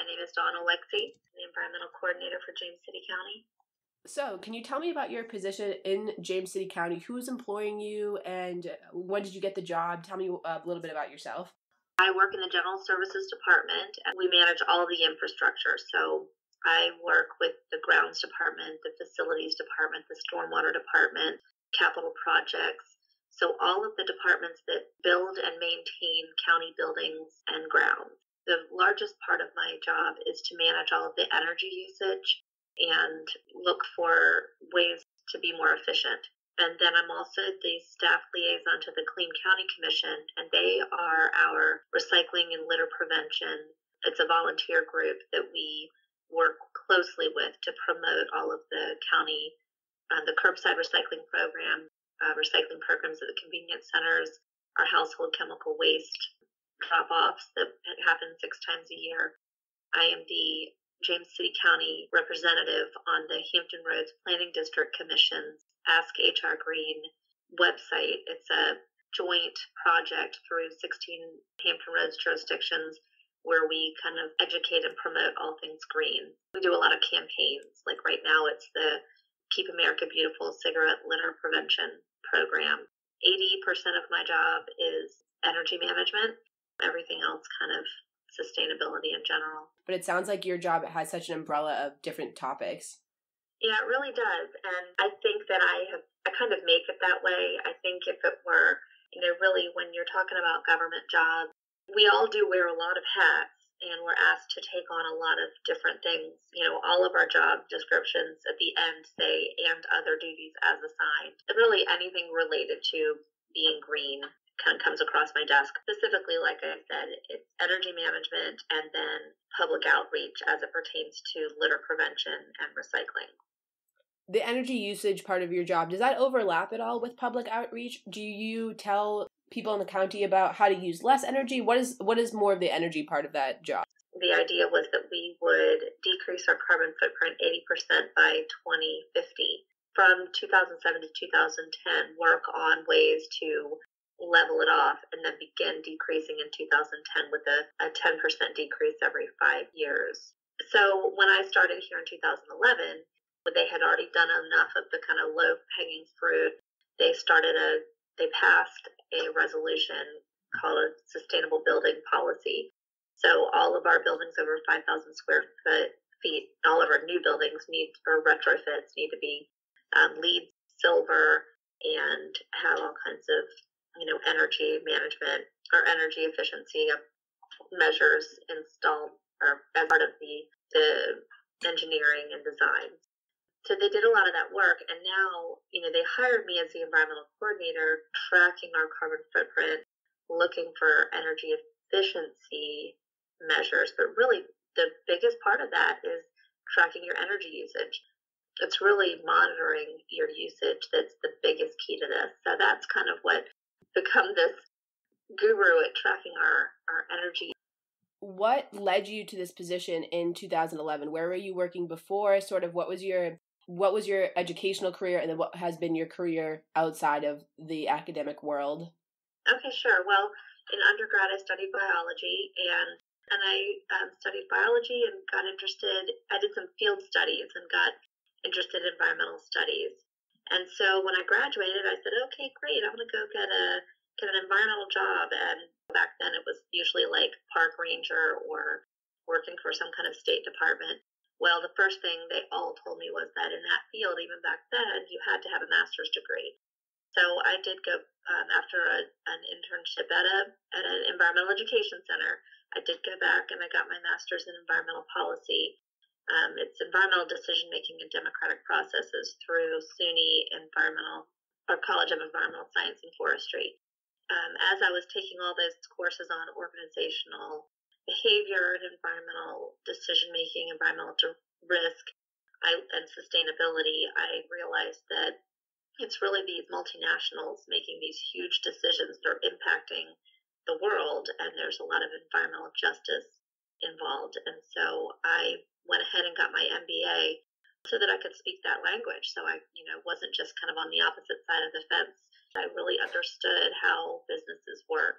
My name is Dawn Olesky, the Environmental Coordinator for James City County. So, can you tell me about your position in James City County? Who's employing you, and when did you get the job? Tell me a little bit about yourself. I work in the General Services Department, and we manage all the infrastructure. So I work with the Grounds Department, the Facilities Department, the Stormwater Department, capital projects. So all of the departments that build and maintain county buildings and grounds. The largest part of my job is to manage all of the energy usage and look for ways to be more efficient. And then I'm also the staff liaison to the Clean County Commission, and they are our recycling and litter prevention. It's a volunteer group that we work closely with to promote all of the county, the curbside recycling program, recycling programs at the convenience centers, our household chemical waste drop-offs that happen 6 times a year. I am the James City County representative on the Hampton Roads Planning District Commission's Ask HR Green website. It's a joint project through 16 Hampton Roads jurisdictions where we kind of educate and promote all things green. We do a lot of campaigns. Like right now, it's the Keep America Beautiful cigarette litter prevention program. 80% of my job is energy management. Everything else kind of sustainability in general. But it sounds like your job has such an umbrella of different topics. Yeah, it really does. And I think that I kind of make it that way. I think if it were, really when you're talking about government jobs, we all do wear a lot of hats and we're asked to take on a lot of different things. All of our job descriptions at the end say, and other duties as assigned. And really anything related to being green kind of comes across my desk. Specifically, like I said, it's energy management and then public outreach as it pertains to litter prevention and recycling. The energy usage part of your job, does that overlap at all with public outreach? Do you tell people in the county about how to use less energy? What is more of the energy part of that job? The idea was that we would decrease our carbon footprint 80% by 2050. From 2007 to 2010, work on ways to level it off and then begin decreasing in 2010 with a 10% decrease every 5 years. So when I started here in 2011, they had already done enough of the kind of low-hanging fruit. They passed a resolution called a sustainable building policy. So all of our buildings over 5,000 square feet, all of our new buildings or retrofits need to be LEED silver and have all kinds of energy management or energy efficiency measures installed or as part of the engineering and design. So they did a lot of that work, and now, they hired me as the environmental coordinator, tracking our carbon footprint, looking for energy efficiency measures, but really the biggest part of that is tracking your energy usage. It's really monitoring your usage that's the biggest key to this. So that's kind of what become this guru at tracking our energy. What led you to this position in 2011? Where were you working before? Sort of what was your educational career, and then what has been your career outside of the academic world? Okay, sure. Well, in undergrad, I studied biology, and I studied biology and got interested. I did some field studies and got interested in environmental studies. And so when I graduated, I said, okay, great, I'm going to go get an environmental job. And back then it was usually like park ranger or working for some kind of state department. Well, the first thing they all told me was that in that field, even back then, you had to have a master's degree. So I did go, after an internship at an environmental education center, I did go back and I got my master's in environmental policy. It's environmental decision-making and democratic processes through SUNY College of Environmental Science and Forestry. As I was taking all those courses on organizational behavior and environmental decision-making, environmental risk, and sustainability, I realized that it's really these multinationals making these huge decisions that are impacting the world, and there's a lot of environmental justice involved. And so I went ahead and got my MBA so that I could speak that language. So I, wasn't just kind of on the opposite side of the fence. I really understood how businesses work.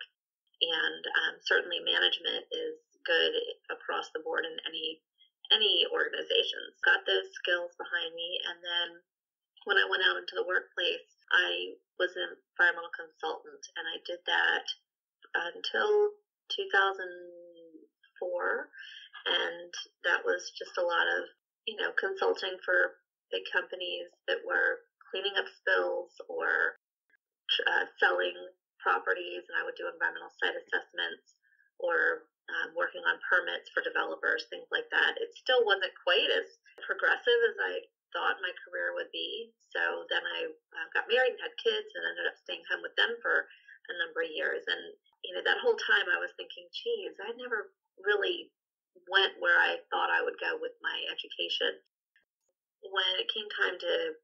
And certainly management is good across the board in any organizations. Got those skills behind me, and then when I went out into the workplace, I was an environmental consultant, and I did that until 2004, and that was just a lot of, consulting for big companies that were cleaning up spills or selling properties, and I would do environmental site assessments or working on permits for developers, things like that. It still wasn't quite as progressive as I thought my career would be. So then I got married and had kids and ended up staying home with them for a number of years. And, that whole time I was thinking, geez, I never really went where I thought I would go with my education. When it came time to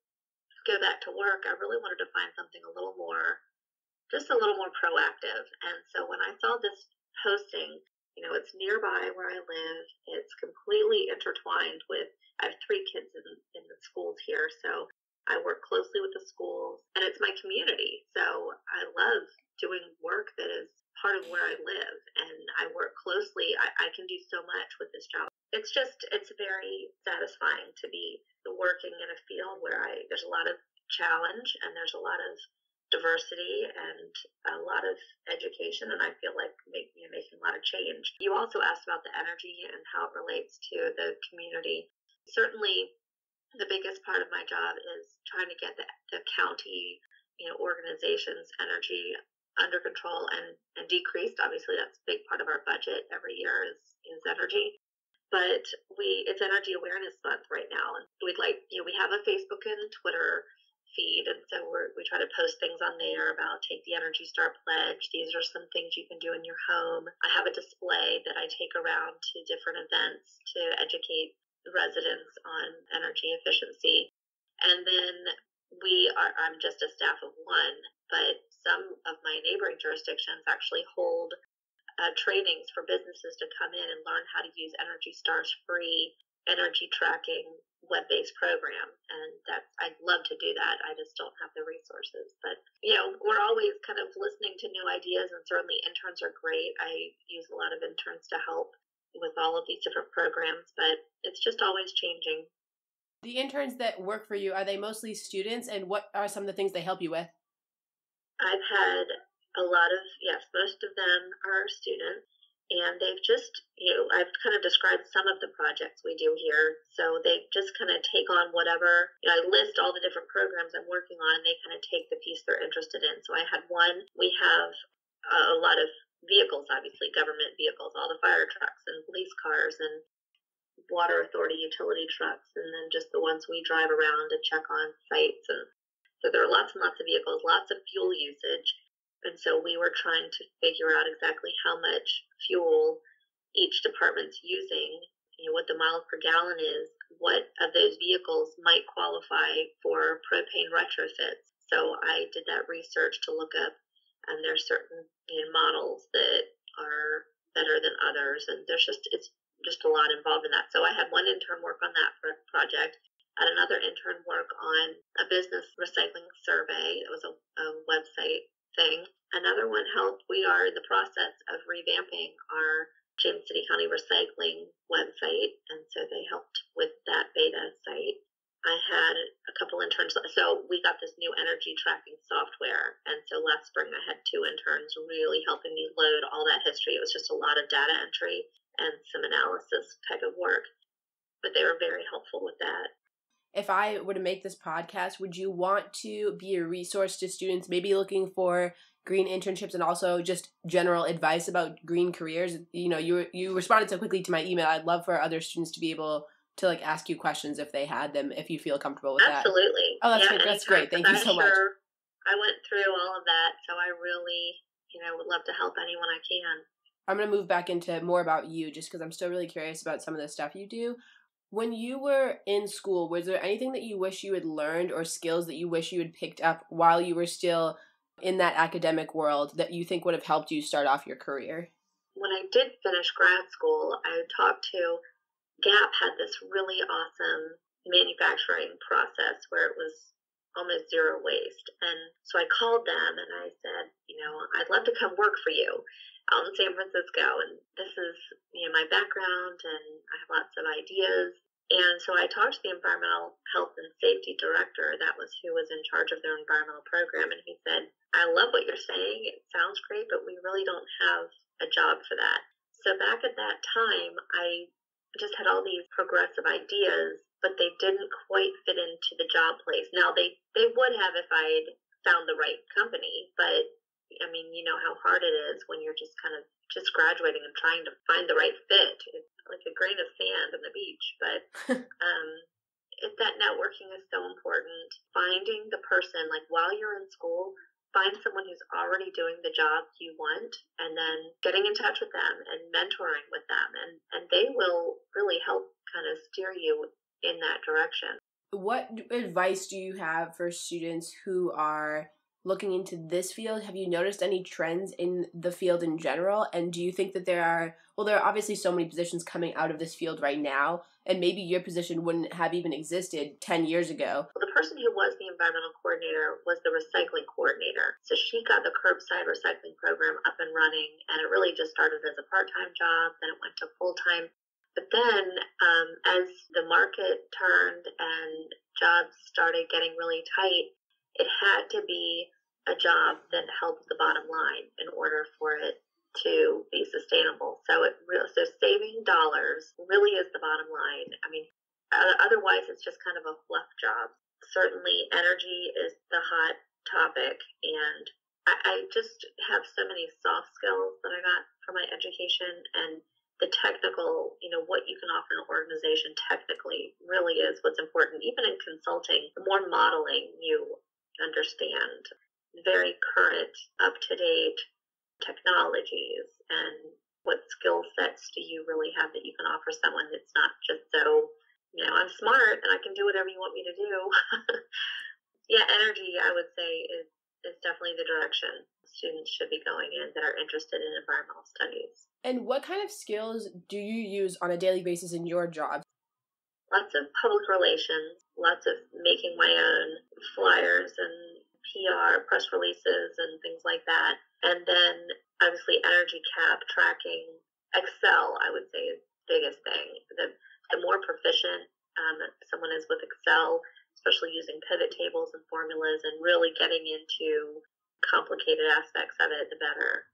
go back to work, I really wanted to find something just a little more proactive. And so when I saw this posting, it's nearby where I live. It's completely intertwined with, I have 3 kids in the schools here, so I work closely with the schools, and it's my community. So I love doing work that is part of where I live, and I work closely. I can do so much with this job. It's very satisfying to be working in a field where there's a lot of challenge, and there's a lot of diversity and a lot of education, and I feel like making a lot of change. You also asked about the energy and how it relates to the community. Certainly, the biggest part of my job is trying to get the county, organizations' energy under control and decreased. Obviously, that's a big part of our budget every year is energy. But it's Energy Awareness Month right now, and we have a Facebook and Twitter feed, and so we try to post things on there about take the Energy Star pledge. These are some things you can do in your home. I have a display that I take around to different events to educate the residents on energy efficiency. And then I'm just a staff of one, but some of my neighboring jurisdictions actually hold trainings for businesses to come in and learn how to use Energy Star's free energy tracking web-based program, and I'd love to do that. I just don't have the resources. But we're always kind of listening to new ideas, and certainly interns are great. I use a lot of interns to help with all of these different programs, but it's just always changing. The interns that work for you, are they mostly students, and what are some of the things they help you with? I've had a lot of, yes, most of them are students. And they've just, I've kind of described some of the projects we do here. So they just kind of take on whatever, I list all the different programs I'm working on, and they kind of take the piece they're interested in. So I had one, we have a lot of vehicles, obviously, government vehicles, all the fire trucks and police cars and water authority utility trucks, and then just the ones we drive around to check on sites. And so there are lots and lots of vehicles, lots of fuel usage. And so we were trying to figure out exactly how much fuel each department's using, what the miles per gallon is, what of those vehicles might qualify for propane retrofits. So I did that research to look up, and there's certain models that are better than others, and it's just a lot involved in that. So I had one intern work on that project. I had another intern work on a business recycling survey. It was a website thing. Another one helped. We are in the process of revamping our James City County recycling website, and so they helped with that beta site. I had a couple interns. So we got this new energy tracking software, and so last spring I had 2 interns really helping me load all that history. It was just a lot of data entry and some analysis type of work, but they were very helpful with that. If I were to make this podcast, would you want to be a resource to students maybe looking for green internships and also just general advice about green careers? You responded so quickly to my email. I'd love for other students to be able to ask you questions if they had them, if you feel comfortable with that. Absolutely. Oh, that's great. Thank you so much. I went through all of that, so I really, would love to help anyone I can. I'm going to move back into more about you just because I'm still really curious about some of the stuff you do. When you were in school, was there anything that you wish you had learned or skills that you wish you had picked up while you were still in that academic world that you think would have helped you start off your career? When I did finish grad school, I talked to Gap had this really awesome manufacturing process where it was almost zero waste. And so I called them and I said, I'd love to come work for you. out in San Francisco. And this is, my background, and I have lots of ideas. And so I talked to the environmental health and safety director. That was who was in charge of their environmental program. And he said, I love what you're saying. It sounds great, but we really don't have a job for that. So back at that time, I just had all these progressive ideas, but they didn't quite fit into the job place. Now, they would have if I'd found the right company, but I mean, you know how hard it is when you're just kind of just graduating and trying to find the right fit. It's like a grain of sand on the beach, but that networking is so important. Finding the person, like while you're in school, find someone who's already doing the job you want, and then getting in touch with them and mentoring with them, and they will really help kind of steer you in that direction. What advice do you have for students who are looking into this field? Have you noticed any trends in the field in general? And do you think that there are obviously so many positions coming out of this field right now, and maybe your position wouldn't have even existed 10 years ago? Well, the person who was the environmental coordinator was the recycling coordinator. So she got the curbside recycling program up and running, and it really just started as a part-time job, then it went to full-time. But then as the market turned and jobs started getting really tight, it had to be a job that helped the bottom line in order for it to be sustainable. So saving dollars really is the bottom line. I mean, otherwise it's just kind of a fluff job. Certainly energy is the hot topic, and I just have so many soft skills that I got from my education, and the technical, what you can offer an organization technically really is what's important. Even in consulting, the more modeling you understand, very current, up-to-date technologies, and what skill sets do you really have that you can offer someone that's not just so, I'm smart and I can do whatever you want me to do. Yeah, energy, I would say, is definitely the direction students should be going in that are interested in environmental studies. And what kind of skills do you use on a daily basis in your job? Lots of public relations, lots of making my own flyers and PR, press releases, and things like that. And then obviously energy cap tracking. Excel, I would say, is the biggest thing. The more proficient someone is with Excel, especially using pivot tables and formulas and really getting into complicated aspects of it, the better.